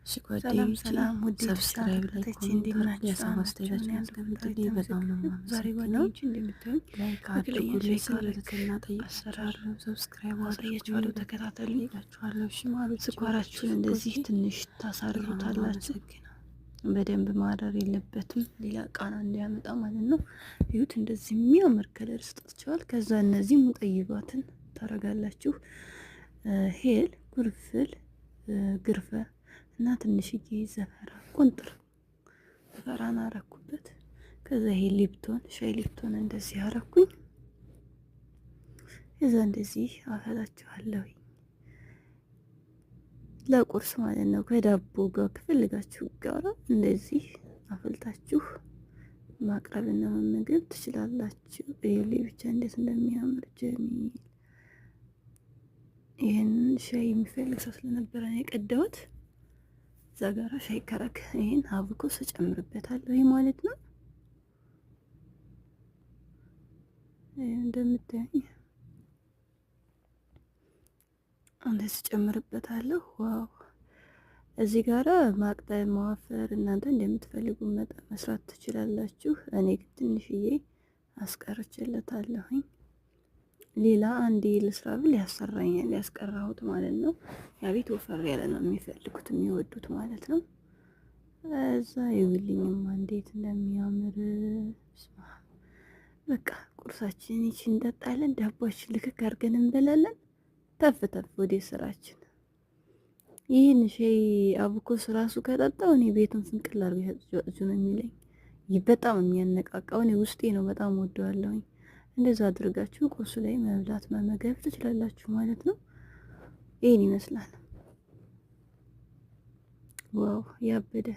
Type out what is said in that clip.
ሰላም ሰላም ውድ ሰብስክራይብ ላይ ኮሜንት አድርጉ። የሀሳብ አስተያየታችሁን አስቀምጡልኝ። በጣም ነው የማመሰግነው። ላይክ አድርጉልኝ። ስለትና ጠይቃችኋለሁ። ሰብስክራይብ አድርጉልኝ። ተከታተሉ። ጠይቃችኋለሁ። እሺ ማለት ስኳራችሁን እንደዚህ ትንሽ ታሳርሩታላችሁ። በደንብ ማረር የለበትም ሌላ ቃና እንዲያመጣ ማለት ነው። ይሁት እንደዚህ የሚያምር ከለር ስጣችኋል። ከዛ እነዚህ ሙጠይባትን ታረጋላችሁ። ሄል ጉርፍል ግርፈ እና ትንሽዬ ዘፈራ ቁንጥር ዘፈራን አረኩበት። ከዛ ይሄ ሊፕቶን ሻይ ሊፕቶን እንደዚህ አረኩኝ። ከዛ እንደዚህ አፈላችኋለሁ ለቁርስ ማለት ነው። ከዳቦ ጋር ከፈልጋችሁ ጋር እንደዚህ አፈልታችሁ ማቅረብና መመገብ ትችላላችሁ። ይሄ ብቻ እንዴት እንደሚያምር ጀሚል። ይሄን ሻይ የሚፈልግ ሰው ስለነበረ ነው የቀዳሁት። እዛ ጋራ ሻይ ከረክ ይሄን አብኮስ እጨምርበታለሁ ማለት ነው። እንደምታዩኝ እንደዚህ እጨምርበታለሁ። ዋው! እዚህ ጋራ ማቅጠል ማዋፈር እናንተ እንደምትፈልጉ መጠን መስራት ትችላላችሁ። እኔ ግን ትንሽዬ አስቀርችለታለሁኝ። ሌላ አንዴ ልስራ ብል ያሰራኛል ያስቀራሁት ማለት ነው። ያ ቤት ወፈር ያለ ነው የሚፈልጉት የሚወዱት ማለት ነው። እዛ ይውልኝም እንዴት እንደሚያምር በቃ ቁርሳችን ይቺን እንጠጣለን፣ ዳቦችን ልክክ አድርገን እንበላለን። ተፍ ተፍ ወደ ስራችን። ይህን ሻይ አብኮስ ራሱ ከጠጣው እኔ ቤቱን ፍንቅል አድርገው ነው የሚለኝ። በጣም የሚያነቃቃው እኔ ውስጤ ነው በጣም ወደዋለሁኝ። እንደዛ አድርጋችሁ ቁርስ ላይ መብላት መመገብ ትችላላችሁ ማለት ነው። ይሄን ይመስላል። ዋው ያበደ